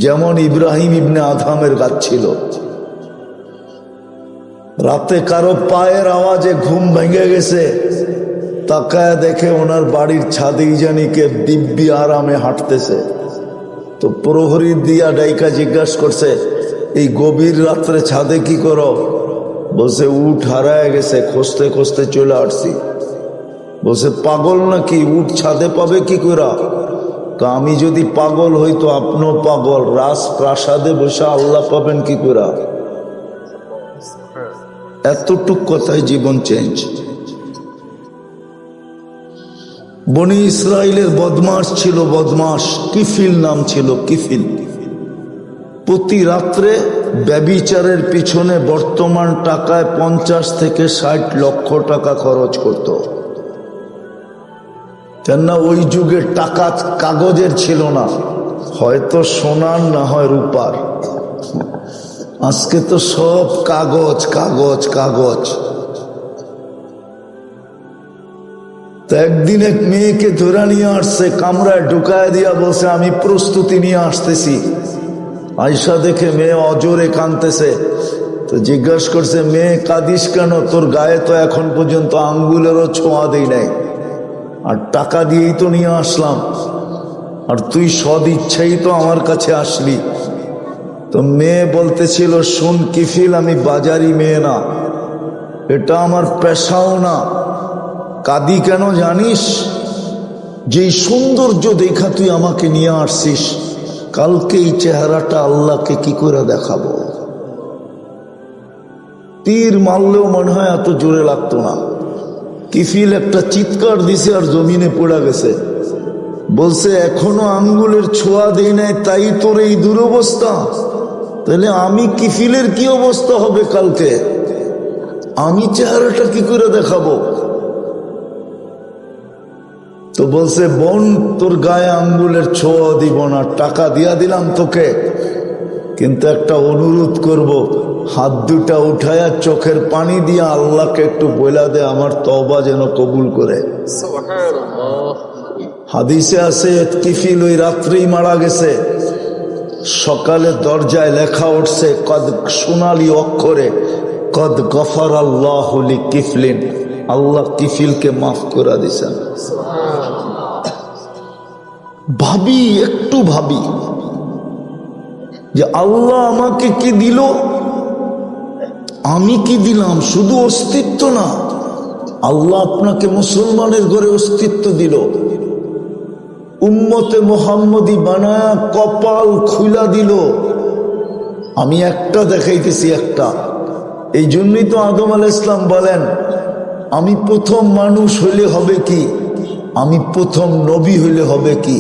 যেমন ইব্রাহিম ইবনে আদহামের গাছ ছিল। রাতে কারো পায়ের আওয়াজে ঘুম ভেঙে গেছে, তাকায় দেখে ওনার বাড়ির ছাদেই জানি কে দিব্যি আরামে হাঁটতেছে। তো প্রহরী দিয়া ডাইকা জিজ্ঞাসা করছে, এই গভীর রাত্রে ছাদে কি করো? বলছে উট হারায় গেছে, খুঁজতে খুঁজতে চলে আসছি। বলছে পাগল নাকি, উট ছাদে পাবে কি করে? তো আমি যদি পাগল হইতো, আপনিও পাগল, রাজপ্রাসাদে বসে আল্লাহ পাবেন কি করে? এতটুক কথায় জীবন চেঞ্জ। বনি ইসরায়েলের বদমাস ছিল, বদমাস কিফিল নাম ছিল, কিফিল। প্রতি রাত্রে ব্যভিচারের পিছনে বর্তমান টাকায় 50 থেকে 60 লক্ষ টাকা খরচ করত। কেননা ওই যুগে টাকা কাগজের ছিল না, হয়তো সোনার না হয় রূপার। আজকে তো সব কাগজ কাগজ কাগজ। তো একদিন এক মেয়েকে ধরে নিয়ে আসছে, কামরায় ঢুকায় দিয়া বলছে আমি প্রস্তুতি নিয়ে আসতেছি। আয়সা দেখে মেয়ে অজোরে কাঁদতেছে। তো জিজ্ঞাসা করছে, মেয়ে কাঁদিস কেন? তোর গায়ে তো এখন পর্যন্ত আঙ্গুলেরও ছোঁয়া দেই নাই, আর টাকা দিয়েই তো নিয়ে আসলাম, আর তুই সদ ইচ্ছাই তো আমার কাছে আসলি। তো মেয়ে বলতেছিল, শুন কিফিল, আমি বাজারি মেয়ে না, এটা আমার পেশাও না। কাঁদি কেন জানিস? যে সৌন্দর্য দেখা তুই আমাকে নিয়ে আসছিস, কালকে এই চেহারাটা আল্লাহকে কি করে দেখাবো? তীর মারলেও মনে হয় এত জোরে লাগতো না। কিফিল একটা চিৎকার দিছে আর জমিনে পড়ে গেছে। বলছে এখনো আঙ্গুলের ছোঁয়া দেই নাই, তাই তোর এই দুরবস্থা? তাহলে আমি কিফিলের কি অবস্থা হবে কালকে? আমি চেহারাটা কি করে দেখাবো? তো বলছে, বোন তোর গায়ে আঙ্গুলের ছোঁয়া দিব না, টাকা দিয়া দিলাম তোকে, কিন্তু একটা অনুরোধ করব, হাত দুটা উঠায়া চোখের পানি দিয়া আল্লাহকে একটু বইলা দে আমার তওবা যেন কবুল করে। হাদিসে আছে কিফিল ওই রাত্রেই মারা গেছে। সকালে দরজায় লেখা উঠছে কদ, সোনালি অক্ষরে, কদ গফর আল্লাহ লি কিফলিন, আল্লাহ কিফিলকে মাফ করে দিছেন। ভাবি, একটু ভাবি যে আল্লাহ আমাকে কি দিল, আমি কি দিলাম। শুধু অস্তিত্ব না, আল্লাহ আপনাকে মুসলমানের ঘরে অস্তিত্ব দিল, উম্মতে মুহাম্মদী বানায়া কপাল খুলা দিল। আমি একটা দেখাইতেছি, একটা। এই জন্যই তো আদম আলাইহিস সালাম বলেন, আমি প্রথম মানুষ হইলে হবে কি, আমি প্রথম নবী হইলে হবে কি,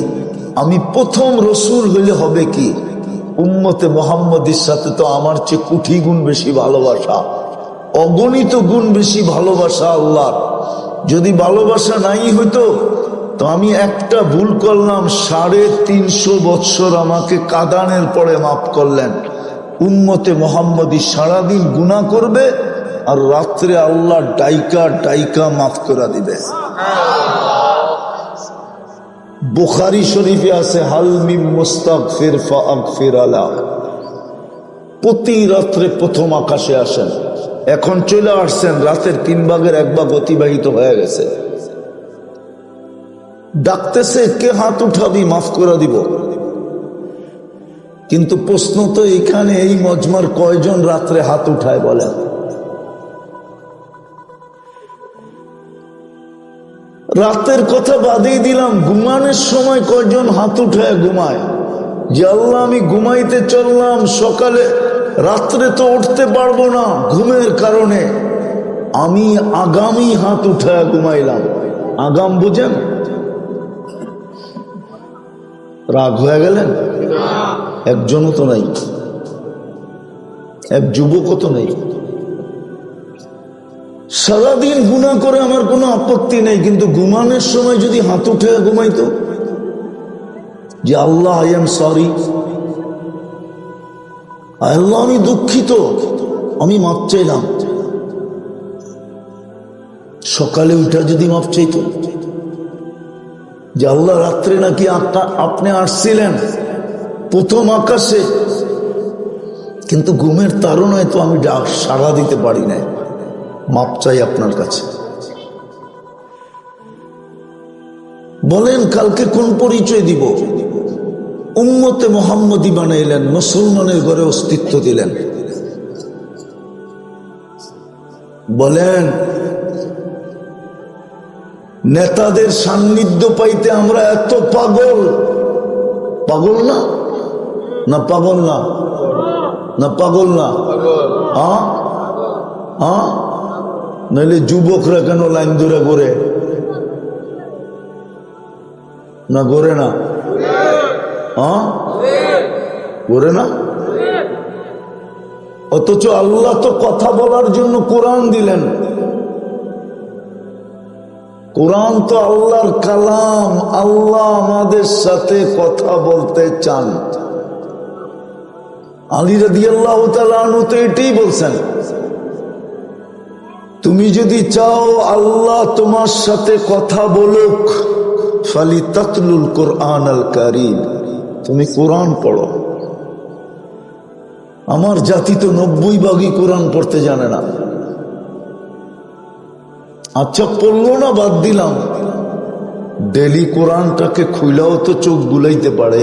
আমি প্রথম রসুল হইলে হবে কি। উম্মতে মুহাম্মদীর সাথে তো আমার চেয়ে কোটি গুণ বেশি ভালোবাসা, অগণিত গুণ বেশি ভালোবাসা আল্লাহর। যদি ভালোবাসা নাই হইতো তো আমি একটা ভুল করলাম, 350 বৎসর আমাকে কাঁদানের পরে মাফ করলেন। উম্মতে মুহাম্মদী সারাদিন গুনাহ করবে আর রাত্রে আল্লাহ ডাইকা ডাইকা মাফ করে দিবে। বুখারী শরীফে আছে, হাল মিন মুস্তাগফির ফাগফির আলা। প্রতি রাত্রে প্রথম আকাশে আসেন। এখন চলে আসছেন, রাতের 3 ভাগের 1 ভাগ অতিবাহিত হয়ে গেছে। ডাকতেছে, কে হাত উঠাবি, মাফ করে দিব। কিন্তু প্রশ্ন তো এখানে, এই মজমার কয়জন রাত্রে হাত উঠায় বলেন? রাতের কথা বাদেই দিলাম, ঘুমানোর সময় কয়জন হাত উঠায় ঘুমায় যে আল্লাহ আমি ঘুমাইতে চললাম, সকালে রাত্রে তো উঠতে পারবো না ঘুমের কারণে, আমি আগামী হাত উঠায় ঘুমাইলাম। আগাম বুঝেন? রাগ হয়ে গেলেন? একজনও তো নাই, এক যুবকও তো নেই। সারাদিন গুনাহ করে আমার কোনো আপত্তি নেই, কিন্তু ঘুমানোর সময় যদি হাত উঠে ঘুমাইতো যে আল্লাহ আই এম সরি, আল্লাহ আমি দুঃখিত, আমি মাপ চাইলাম। সকালে উঠা যদি মাপ চাইতো যে আল্লাহ রাত্রে নাকি আপনি আসছিলেন, প্রথম আকাশে, কিন্তু ঘুমের তাড়নায় তো আমি সাড়া দিতে পারি না। মাপ চাই আপনার কাছে। বলেন কালকে কোন পরিচয় দিব? উম্মতে মুহাম্মদী বানাইলেন, মুসলমানের ঘরে অস্তিত্ব দিলেন। বলেন নেতাদের সান্নিধ্য পাইতে আমরা এত পাগল? পাগল না? না পাগল না? না পাগল না? হ্যাঁ হ্যাঁ, নইলে যুবকরা কেন লাইন ধরে ঘুরে না? ঘুরে না? হ্যাঁ ঘুরে না? অথচ আল্লাহ তো কথা বলার জন্য কোরআন দিলেন। কোরআন তো আল্লাহর কালাম। আল্লাহ আমাদের সাথে কথা বলতে চান। আলী রাদিয়াল্লাহু তাআলা আনহু তো এটাই বলছেন, তুমি যদি চাও আল্লাহ তোমার সাথে কথা বলুক, ফালিতাতলুল কোরআন আল কারীম, তুমি কোরআন পড়ো। আমার জাতি তো 90% কোরআন পড়তে জানে না। আচ্ছা পড়লো না, বাদ দিলাম, ডেলি কোরআনটাকে খুইলাও তো চোখ বুলাইতে পারে।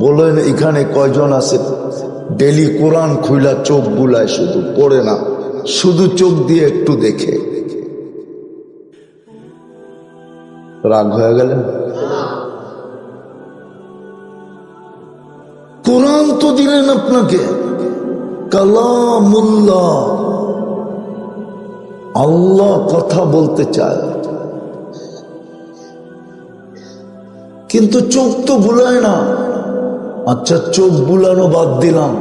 বলেন এখানে কয়জন আছে ডেলি কোরআন খুইলা চোখ বুলায়? শুধু পড়ে না, শুধু চোখ দিয়ে একটু দেখে। রাগ হয়ে গেলেন? কোরআন তো দিলেন আপনাকে, কালামুল্লাহ, আল্লাহ কথা বলতে চায়, কিন্তু চোখ তো বুলায় না। আচ্ছা চোখ বুলানো বাদ দিলাম,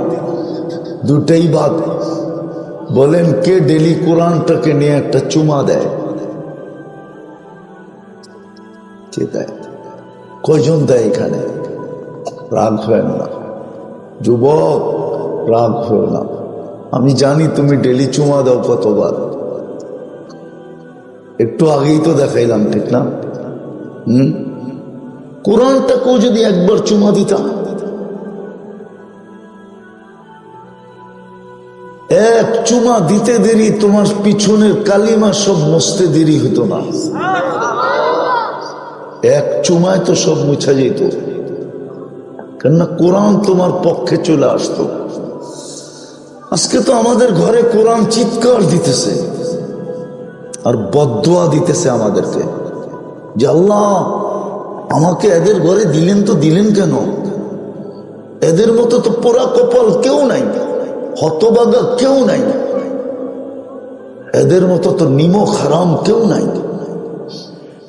দুটাই বাদ। বলেন কে ডেলি কোরআনটাকে নিয়ে একটা চুমা দেয়? কে দেয়? কয়জন দেয় এখানে? রাগ হয় না যুবক, রাগ হয় না। আমি জানি তুমি ডেলি চুমা দাও কতবার, একটু আগেই তো দেখাইলাম, ঠিক না? কোরআনটাকেও যদি একবার চুমা দিতাম, এক চুমা দিতে দেরি তোমার পিছনের কালিমা সব মুছতে দেরি হতো না। এক চুমায় তো সব মুছা যেত, কেননা কোরআন তোমার পক্ষে চলে আসতো। আজকে তো আমাদের ঘরে কোরআন চিৎকার দিতেছে আর বদদুয়া দিতেছে আমাদেরকে, যে আল্লাহ আমাকে এদের ঘরে দিলেন তো দিলেন কেন? এদের মতো তো পোড়া কপাল কেউ নাই, হতবাগা কেউ নাই, এদের মতো তো নিমক হারাম কেউ নাই।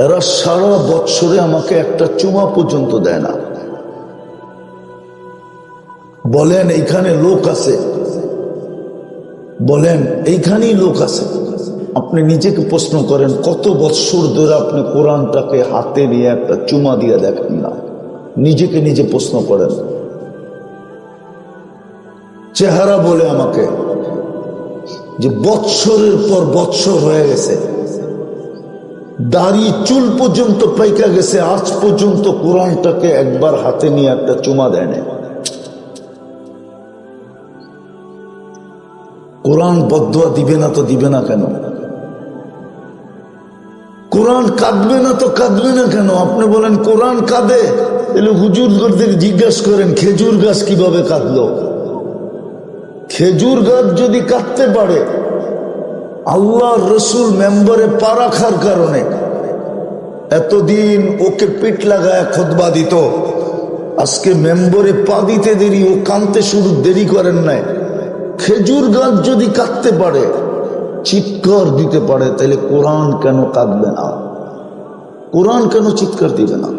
এরা সারা বৎসরে আমাকে একটা চুমা পর্যন্ত দেয় না। বলেন এইখানে লোক আছে? বলেন এইখানেই লোক আছে? আপনি নিজেকে প্রশ্ন করেন, কত বৎসর ধরে আপনি কোরআনটাকে হাতে নিয়ে একটা চুমা দিয়ে দেখেন না? নিজেকে নিজে প্রশ্ন করেন। চেহারা বলে আমাকে যে বৎসরের পর বৎসর হয়ে গেছে, দাড়ি চুল পর্যন্ত পাইকা গেছে, আজ পর্যন্ত কোরআনটাকে একবার হাতে নিয়ে একটা চুমা দেয় না। কোরআন বদদুয়া দিবে না তো দিবে না কেন? কোরআন কাঁদবে না তো কাঁদবে না কেন? আপনি বলেন কোরআন কাঁদে, তাহলে হুজুরদের জিজ্ঞাসা করেন খেজুর গাছ কিভাবে কাঁদলো। খেজুর গাছ যদি কাঁদতে পারে, আল্লাহর রসুল মেম্বারে পা রাখার কারণে এতদিন ওকে পিঠ লাগায় খুতবা দিত, আজকে মেম্বারে পা দিতে দেরি, ও কাঁদতে শুরু দেরি করেন নাই। খেজুর গাছ যদি কাঁদতে পারে, চিৎকার দিতে পারে, তাহলে কোরআন কেন কাঁদবে না? কোরআন কেন চিৎকার দিবে না?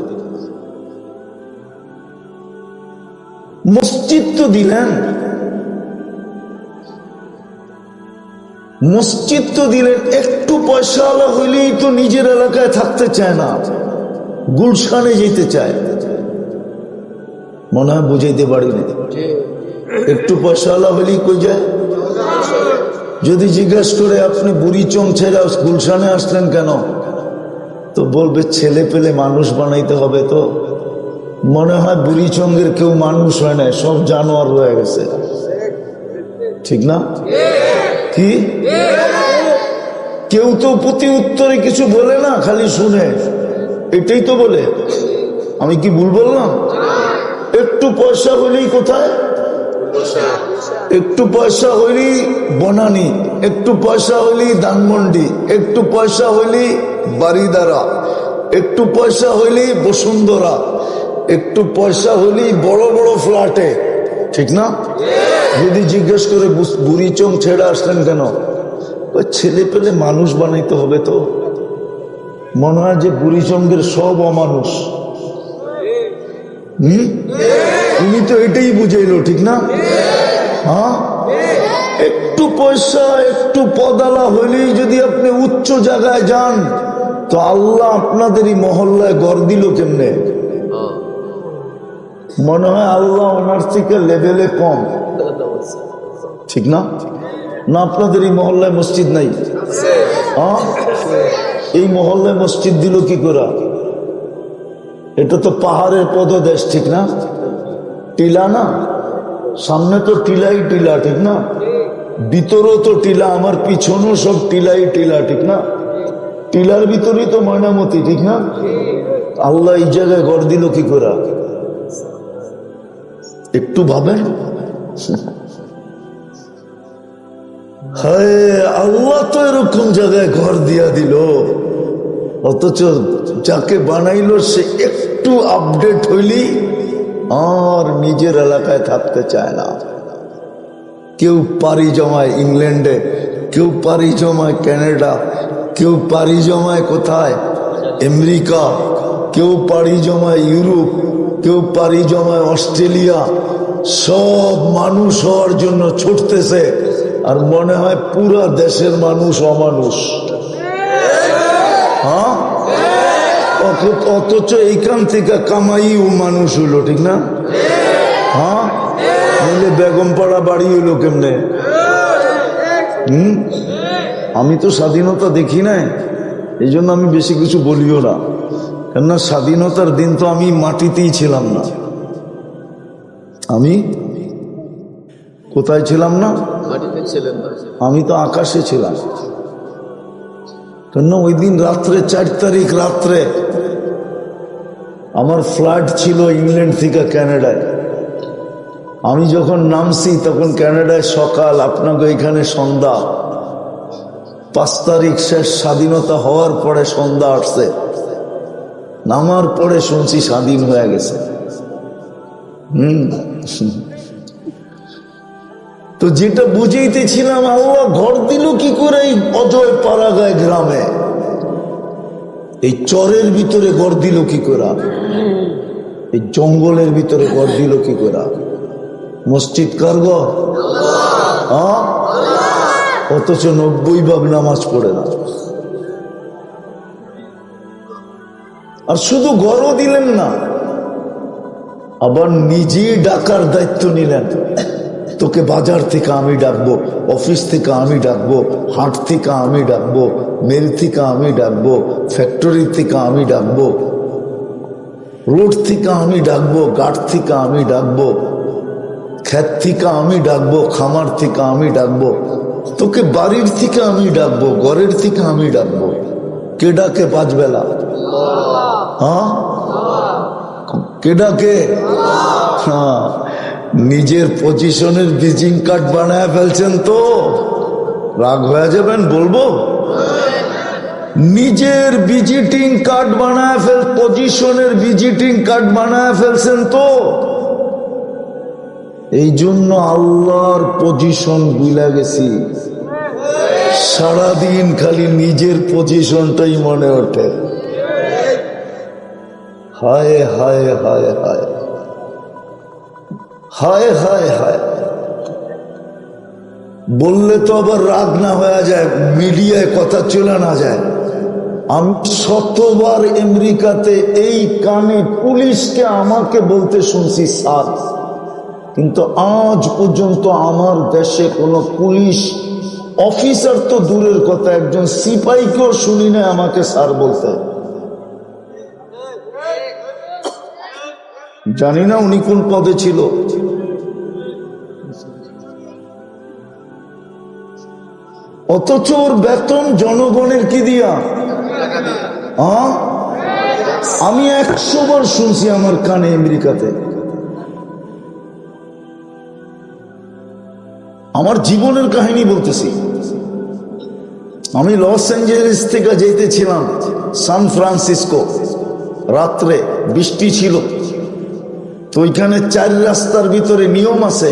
মসজিদ তো দিলেন, মসজিদ তো দিলেন, একটু পয়সাওয়ালা হইলেই তো নিজের এলাকায় থাকতে চায় না, গুলশানে যেতে চায়। মনে হয় বুঝাইতে পারি না। একটু পয়সাওয়ালা হইলেই কই যায়? যদি জিজ্ঞেস করে আপনি বুড়িচং ছেড়ে গুলশানে আসলেন কেন, তো বলবে ছেলে পেলে মানুষ বানাইতে হবে, তো মনে হয় বুড়িচঙ্গের কেউ মানুষ হয় না, সব জানোয়ার হয়ে গেছে, ঠিক না? কি কেউ তো প্রতি উত্তরে কিছু বলে না, খালি শুনে, এটাই তো বলে। আমি কি ভুল বললাম? একটু পয়সা হইলেই কোথায়, একটু পয়সা হইলেই বনানী, একটু পয়সা হইলেই ধানমন্ডি, একটু পয়সা হইলেই বারিদারা, একটু পয়সা হইলেই বসুন্ধরা, একটু পয়সা হইলেই বড় বড় ফ্ল্যাটে, ঠিক না? যদি জিজ্ঞেস করে বুড়িচং ছেড়ে আসলেন কেন, ওই ছেলে পেলে মানুষ বানাইতে হবে। তো মনে হয় যে বুড়িচঙ্গের সব অমানুষ। উনি তো এটাই বুঝাইলো, ঠিক না? হ্যাঁ, একটু পয়সা একটু পদালা হইলেই যদি আপনি উচ্চ জায়গায় যান, তো আল্লাহ আপনাদের এই মহল্লায় ঘর দিল কেমনে? মনে হয় আল্লাহ ওনার থেকে লেভেলে কম, ঠিক না? না আপনাদের এই মহল্লায় মসজিদ নাই? হ্যাঁ, এই মহল্লায় মসজিদ দিল কি করে? এটা তো পাহাড়ের পদদেশ, ঠিক না? টিলা না, সামনে তো টিলাই টিলা, ঠিক না? ভিতরও তো টিলা, আমার পিছনেও সব টিলাই টিলা, ঠিক না? টিলার ভিতরেই তো ময়নামতি, ঠিক না? আল্লাহ এই জায়গায় ঘর দিল কি করে? একটু ভাবেন। হায় আল্লাহ তো এরকম জায়গায় ঘর দিয়া দিল, অথচ যাকে বানাইলো সে একটু আপডেট হইলি আর নিজের এলাকায় থাকতে চায় না। কেউ পাড়ি জমায় ইংল্যান্ডে, কেউ পাড়ি জমায় কানাডা, কেউ পাড়ি জমায় কোথায় আমেরিকা, কেউ পাড়ি জমায় ইউরোপ, কেউ পাড়ি জমায় অস্ট্রেলিয়া। সব মানুষ হওয়ার জন্য ছুটতেছে, আর মনে হয় পুরা দেশের মানুষ অমানুষ। হ্যাঁ, অথচ এইখান থেকে কামাই ও মানুষ হইল, ঠিক না? হ্যাঁ, নইলে বেগমপাড়া বাড়ি হইল কেমনে? আমি তো স্বাধীনতা দেখি নাই, এই জন্য আমি বেশি কিছু বলিও না, কেননা স্বাধীনতার দিন তো আমি মাটিতেই ছিলাম না। আমি কোথায় ছিলাম না? আমি তো আকাশে ছিলাম। কেন ওই দিন রাত্রে 4 তারিখ রাত্রে আমার ফ্লাইট ছিল ইংল্যান্ড থেকে কানাডায়। আমি যখন নামছি তখন কানাডায় সকাল, আপনাকে এখানে সন্ধ্যা। 5 তারিখ শেষ, স্বাধীনতা হওয়ার পরে সন্ধ্যা আসছে, নামার পরে শুনছি স্বাধীন হয়ে গেছে। তো যেটা বুঝাইতেছিলাম, আল্লাহ ঘর দিল কি করে এই অজয় পাড়াগায় গ্রামে, এই চরের ভিতরে ঘর দিল কি করে, এই জঙ্গলের ভিতরে ঘর দিল কি করে? মসজিদ কার ঘর? অথচ 90 ভাগ নামাজ পড়ে না। আর শুধু ঘরও দিলেন না, আবার নিজেই ডাকার দায়িত্ব নিলেন। তোকে বাজার থেকে আমি ডাকবো, অফিস থেকে আমি ডাকবো, হাট থেকে আমি ডাকবো, মেল থেকে আমি ডাকবো, ফ্যাক্টরি থেকে আমি ডাকবো, রোড থেকে আমি ডাকবো, গাঠ থেকে আমি ডাকবো, ক্ষেত থেকে আমি ডাকবো, খামার থেকে আমি ডাকবো, তোকে বাড়ির থেকে আমি ডাকবো, ঘরের থেকে আমি ডাকবো। কে ডাকে 5 বেলা? হ্যাঁ, কে ডাকে? হ্যাঁ, নিজের পজিশনের ভিজিং কার্ড বানায় ফেলছেন তো রাগ হয়ে যাবেন বলবো। নিজের ভিজিটিং কার্ড বানায় পজিশনের ভিজিটিং কার্ড বানায় ফেলছেন তো, এই জন্য আল্লাহর পজিশন ভুলে গেছি। সারাদিন খালি নিজের পজিশনটাই মনে ওঠে। হায় হায় হায় হায় হায় হায় হায়। বললে তো আবার রাগ না হয়ে যায়, মিডিয়ায় কথা চলে না যায়। আমি শতবার আমেরিকাতে এই কানে পুলিশকে আমাকে বলতে শুনছি স্যার, কিন্তু আজ পর্যন্ত আমার দেশে কোনো পুলিশ অফিসার তো দূরের কথা, একজন সিপাহীকেও শুনি না আমাকে স্যার বলতে। জানি না উনি কোন পদে ছিল। অথচ ওর বেতন জনগণের কি দিয়া? আমি 100 বার শুনছি আমার কানে আমেরিকাতে। আমার জীবনের কাহিনী বলতেছি। আমি লস অ্যাঞ্জেলেস থেকে যেতেছিলাম সান ফ্রান্সিসকো, রাত্রে বৃষ্টি ছিল। তো ওইখানে 4 রাস্তার ভিতরে নিয়ম আছে,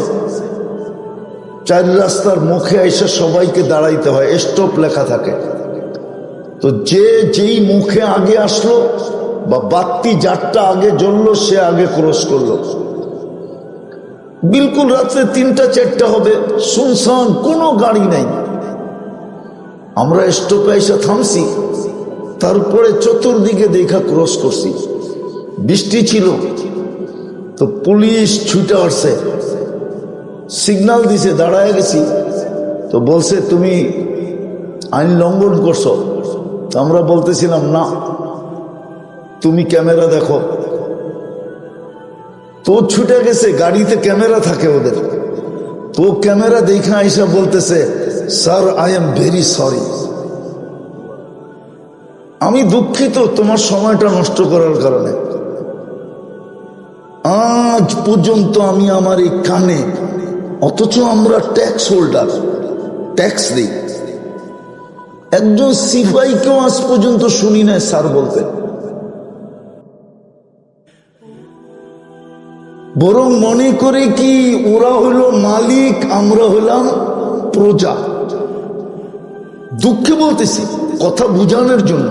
4 রাস্তার মুখে এসে সবাইকে দাঁড়াইতে হয়, স্টপ লেখা থাকে। তো যেই মুখে আগে আসলো বা বাতি যারটা আগে জ্বললো সে আগে ক্রস করলো। বিলকুল রাত্রে 3টা 4টা হবে, শুনশান, কোনো গাড়ি নাই। আমরা স্টপে এসে থামছি, তারপরে চতুর্দিকে দেখা ক্রস করছি। বৃষ্টি ছিল, তো পুলিশ ছুটে আসছে, সিগন্যাল দিছে, দাঁড়ায় গেছি। তো বলছে তুমি আইন লঙ্ঘন করছো। তো আমরা বলতেছিলাম না, তুমি ক্যামেরা দেখো। তো ছুটে গেছে, গাড়িতে ক্যামেরা থাকে ওদের। তো ক্যামেরা দেখা আইসা বলতেছে, sir I am very sorry, আমি দুঃখিত তোমার সময়টা নষ্ট করার কারণে। আজ পর্যন্ত আমি আমার এই কানে, অথচ আমরা ট্যাক্স হোল্ডার, ট্যাক্স দিই, একজন সিপাহীকেও আজ পর্যন্ত শুনি নাই স্যার বলতে। বরং মনে করে কি ওরা হলো মালিক, আমরা হলাম প্রজা। দুঃখে বলতেছি, কথা বুঝানোর জন্য।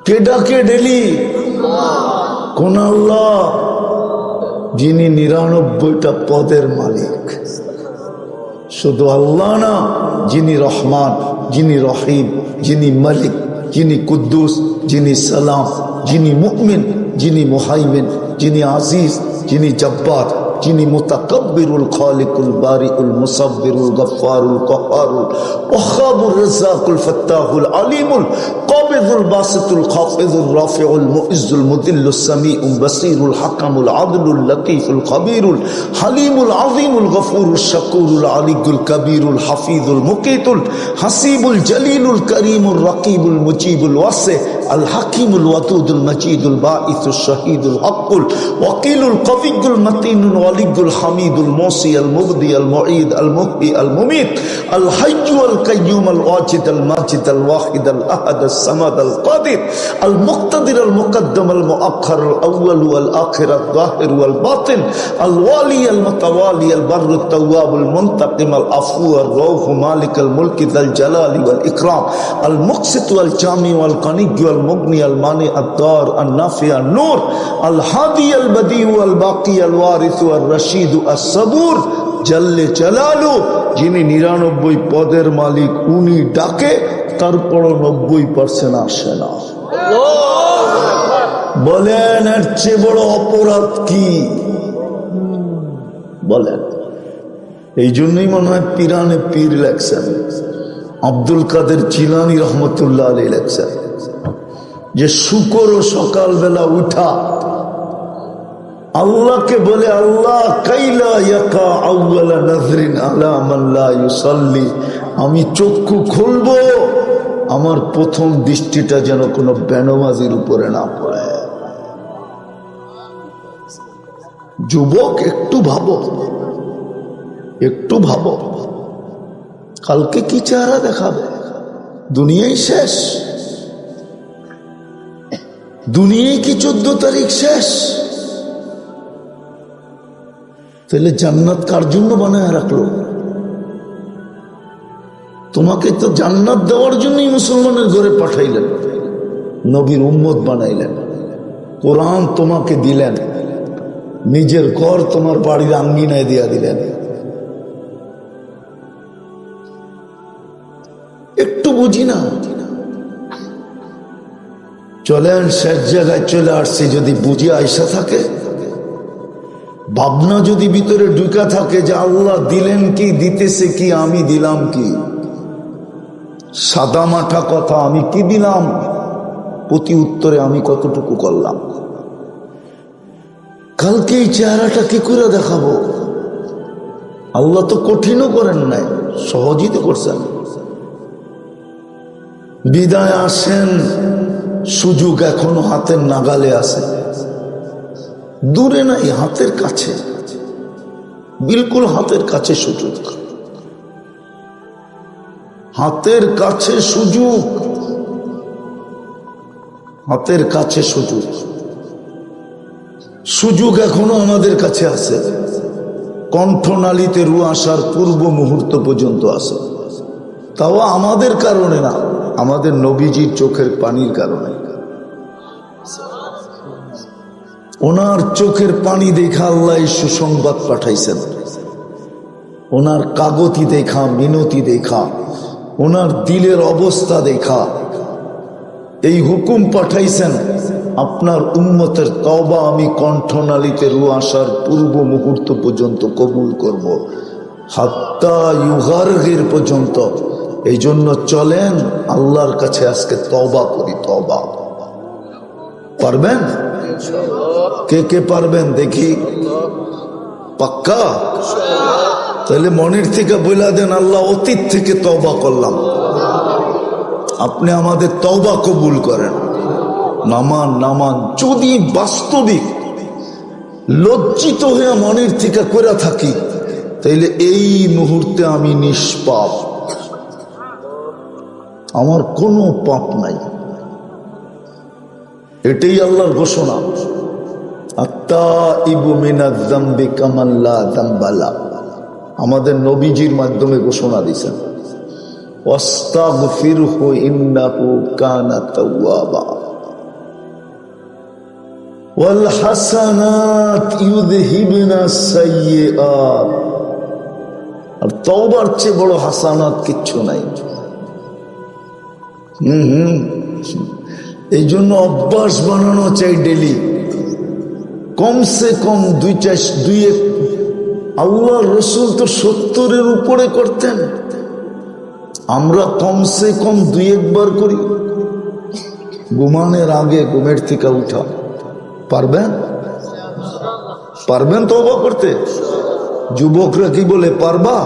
কে ডাকে ডেলি? কোন আল্লাহ? যিনি 99টা পদের মালিক। শুধু আল্লাহ না, যিনি রহমান, যিনি রহিম, যিনি মালিক, যিনি কুদ্দুস, যিনি সালাম, যিনি মুমিন, যিনি মুহাইমিন, যিনি আজিজ, যিনি জব্বার, যিনি মুতাকাব্বিরুল খালিকুল বারিউল মুসাব্বিরুল গফফারুল কহ্হারুল ওয়াহ্হাবুর রাজ্জাকুল ফাত্তাহুল আলিমুল কাবিদুল বাসিতুল খাফিজুর রাফিউল মুইজ্জুল মুদিল্লুস সামিউল বাসিরুল হাকামুল আদলুল লতীফুল খাবীরুল হালিমুল আযীমুল গফুরুশ শাকুরুল আলিয়ুল কবীরুল হাফিজুল মুকিতুল হাসিবুল জলিলুল করিমুর রাকিবুল মুজিবুল ওয়াসি আল হাকিমুল ওয়াদুদুল মজিদুল বাঈসুশ শাহীদুল হকুল ওয়াকিলুল কবিয়ুল মতিনুল ওয়ালিয়ুল হামিদুল মুসি আল মুবদি আল মুঈদ আল মুহয়ি আল মুমীত আল হাইয়্যু আল কাইয়্যুম আল ওয়াজিদ আল মাজিদ আল ওয়াহিদ আল আহাদ আল সামাদ আল কাদির আল মুক্তাদির আল মুকদ্দম আল মুআখ্খার আল আউয়াল ওয়াল আখির আল যাহির ওয়াল বাতিন আল ওয়ালি আল মুতাওয়ালি আল বাররু আত তাওয়াব আল মুনতাকিম আল আফু আর রাউফ মালিক আল মুলক যাল জালালি ওয়াল ইকরাম আল মুকসিত ওয়াল জামি ওয়াল কানিয় আল মুগনি আল মানি আদ দার আল নাফি আল নূর আল হাদি আল বদি ওয়াল বাকি আল ওয়ারিস ওয়াল রশিদ আস সাবুর জাল্লে জালালু, যিনি 99 পদের মালিক। উনি ডাকে, তারপরও 90% আসে না। বলেন এর চেয়ে বড় অপরাধ কি? বলেন। এই জন্যই মনে হয় পিরানে পীর লেখছেন, আব্দুল কাদের জিলানী রহমতুল্লাহ আলাইহি লেখছেন যে শুকর সকালবেলা উঠা আল্লাহকে বলে, আল্লাহ কাইলা ইয়াকা আউয়ালা নাজরিন আলা মান লা ইউসাল্লি, আমি চক্ষু খুলবো, আমার প্রথম দৃষ্টিটা যেন কোনো বেনমাজির উপরে না পড়ে। যুবক একটু ভাবো, একটু ভাবো, কালকে কি চেহারা দেখাবে? দুনিয়াই শেষ, দুনিয়ায় কি 14 তারিখ শেষ? তাহলে জান্নাত কার জন্য বানায় রাখলো? তোমাকে তো জান্নাত দেওয়ার জন্যই মুসলমানের ঘরে পাঠাইলেন, নবীর উম্মত বানাইলেন, কোরআন তোমাকে দিলেন, নিজের ঘর তোমার বাড়ির আঙ্গিনায় দিয়া দিলেন। একটু বুঝি না? চলেন শেষ জায়গায় চলে আসছি। যদি বুঝি আইসা থাকে, ভাবনা যদি ভিতরে ঢুকা থাকে যে আল্লাহ দিলেন কি, দিতেছে কি, আমি দিলাম কি, সাদা মাঠা কথা, আমি কি দিলাম, প্রতি উত্তরে আমি কতটুকু করলাম। কালকে এই চেহারাটা কি করে দেখাবো? আল্লাহ তো কঠিনও করেন নাই, সহজই তো করছেন। বিদায় আসেন, সুযোগ এখনো হাতের নাগালে আছে, দূরে নাই, হাতের কাছে, বিলকুল হাতের কাছে সুযোগ, হাতের কাছে সুযোগ, হাতের কাছে সুযোগ। সুযোগ এখনো আমাদের কাছে আছে, কণ্ঠনালীতে রু আসার পূর্ব মুহূর্ত পর্যন্ত আছে। তাও আমাদের কারণে না, আমাদের নবীজির চোখের পানির কারণে। ওনার চোখের পানি দেখা আল্লাহ সুসংবাদ পাঠাইছেন, ওনার কাগতি দেখা, মিনতি দেখা, ওনার দিলের অবস্থা দেখা এই হুকুম পাঠাইছেন, আপনার উম্মতের তওবা আমি কণ্ঠনালীতে রু আসার পূর্ব মুহূর্ত পর্যন্ত কবুল করব, হাত্তা ইউগারগির পর্যন্ত। এই জন্য চলেন আল্লাহর কাছে আজকে তওবা করি। তওবা পারবেন? কে কে পারবেন দেখি? পাক্কা? তাহলে মনের থেকে বলে দেন, আল্লাহ অতীত থেকে তওবা করলাম, আপনি আমাদের তওবা কবুল করেন। নামান নামান। যদি বাস্তবিক লজ্জিত হয়ে মনের থেকে করে থাকি, তাইলে এই মুহূর্তে আমি নিষ্পাপ, আমার কোনো পাপ নাই, এটাই আল্লাহর ঘোষণা। আত্তাইবু মিনাজ যামবি কামান লা যামবা লা, আমাদের নবীজির মাধ্যমে ঘোষণা দিয়েছেন। ওয়াস্তাগফিরহু ইন্নাহু কানা তাওয়াবা ওয়াল হাসানাত ইউযহিবনাস সাইয়্যাত। আর তওবার চেয়ে বড় হাসানাত কিচ্ছু নাই। এই জন্য অভ্যাস বানানো চাই ডেলি, কমসে কম দুই এক। আল্লাহ রসুল তো 70-এর উপরে করতেন, আমরা কমসে কম 2-1 বার করি। ঘুমানোর আগে, ঘুমের থেকে উঠা। পারবেন? পারবেন তওবা করতে? যুবকরা কি বলে, পারবা?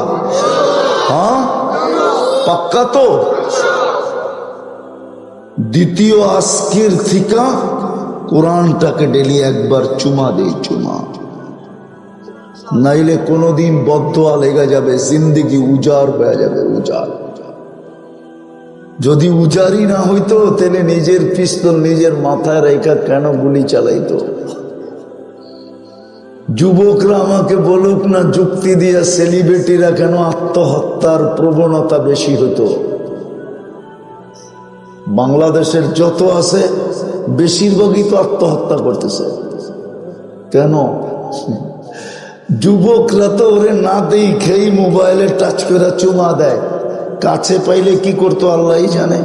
হ্যাঁ, পাক্কা তো? দ্বিতীয় আজকের থেকে কোরআনটাকে ডেলি একবার চুমা দেই, চুমা, নাইলে কোনোদিন বদদোয়া লেগে যাবে, জিন্দেগি উজাড় হয়ে যাবে, উজাড়। যদি উজাড়ই না হইতো, তাহলে নিজের পিস্তল নিজের মাথায় রেখা কেন গুলি চালাইতো? যুবকরা আমাকে বলুক না, যুক্তি দিয়া সেলিব্রিটিরা কেন আত্মহত্যার প্রবণতা বেশি হতো? বাংলাদেশের যত আছে বেশিরভাগই তো আত্মহত্যা করতেছে। কেন? যুবকরা তো ওরে না দেখেই মোবাইলে টাচ করে চুমা দেয়, কাছে পাইলে কি করতো আল্লাহই জানে।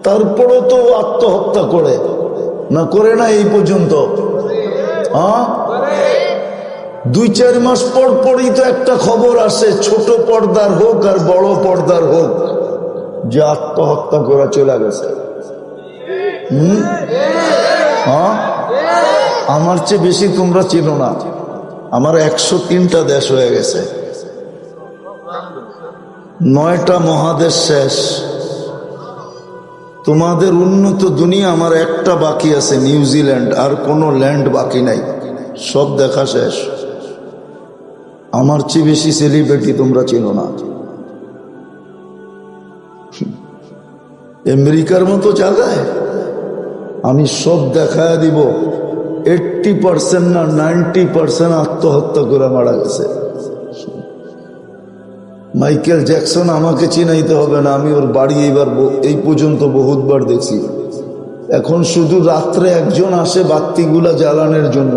তারপরও তো আত্মহত্যা করে না, করে না এই পর্যন্ত? হ্যাঁ, 2-4 মাস পর পরই তো একটা খবর আসে, ছোট পর্দার হোক আর বড় পর্দার হোক, যে আত্মহত্যা করে চলে গেছে। হ্যাঁ, আমার চেয়ে বেশি তোমরা চিনো না, আমার 103টা দেশ হয়ে গেছে, 9টা মহাদেশ শেষ। তোমাদের উন্নত দুনিয়া, আমার একটা বাকি আছে, নিউজিল্যান্ড, আর কোনো ল্যান্ড বাকি নাই, সব দেখা শেষ। আমার চেয়ে বেশি সেলিব্রিটি তোমরা চিনো না। আমেরিকার মতো জায়গায় আমি সব দেখায় দিব, 80% না 90% আত্মহত্যা করে মারা গেছে। মাইকেল জ্যাকসন আমাকে চিনাইতে হবে না, আমি ওর বাড়ি এইবার এই পর্যন্ত বহুতবার দেখছি। এখন শুধু রাত্রে একজন আসে বাতিগুলা জ্বালানোর জন্য,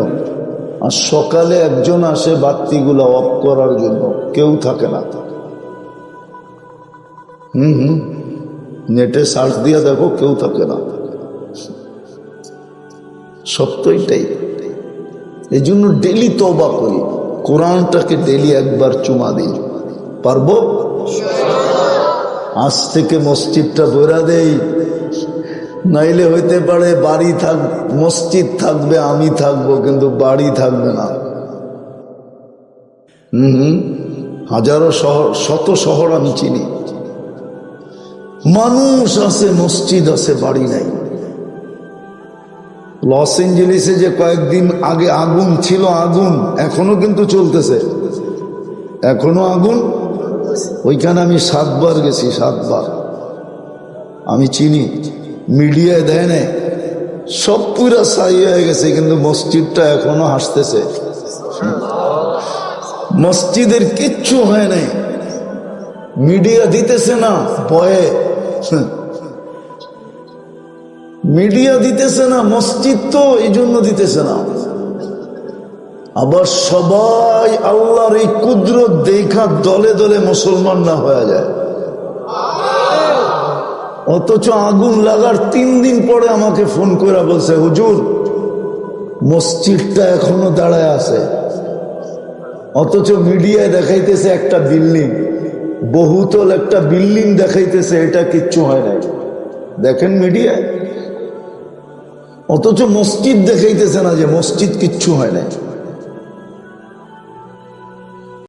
আর সকালে একজন আসে বাতিগুলা অফ করার জন্য, কেউ থাকে না। নেটে সার্চ দিয়ে দেখো, কেউ থাকে না। সত্য এটাই। এই জন্য ডেলি তওবা করি, কোরআনটাকে ডেলি একবার চুমা দিই। পারবো? আজ থেকে মসজিদটা বেরা দেই, নাইলে হইতে পারে বাড়ি মসজিদ থাকবে, আমি থাকবো, কিন্তু বাড়ি থাকবে না। হাজারো শহর, শত শহর আমি চিনি, মানুষ আছে, মসজিদ আছে, বাড়ি নাই। লস এঞ্জেলিসে যে কয়েকদিন আগে আগুন ছিল, আগুন এখনো কিন্তু চলতেছে, এখনো আগুন। ওইখানে আমি 7 বার গেছি, 7 বার। আমি চিনি, মিডিয়ায় দেয় না, সব পুরা ছাই হয়ে গেছে, কিন্তু মসজিদটা এখনো হাসতেছে। মসজিদের কিচ্ছু হয় নাই, মিডিয়া দিতেছে না ভয়ে, মিডিয়া দিতেছে না, মসজিদ তো এই জন্য দিতেছে না। আবার সবাই আল্লাহর এই কুদরত দেখা দলে দলে মুসলমান না হয়ে যায়। অথচ আগুন লাগার 3 দিন পরে আমাকে ফোন করে বলছে, হুজুর মসজিদটা এখনো দাঁড়ায় আছে। অথচ মিডিয়ায় দেখাইতেছে একটা বিল্ডিং, বহুতল একটা বিল্ডিং দেখাইতেছে, এটা কিচ্ছু হয় নাই। দেখেন মিডিয়ায়, অথচ মসজিদ দেখাইতেছে না যে মসজিদ কিচ্ছু হয় নাই।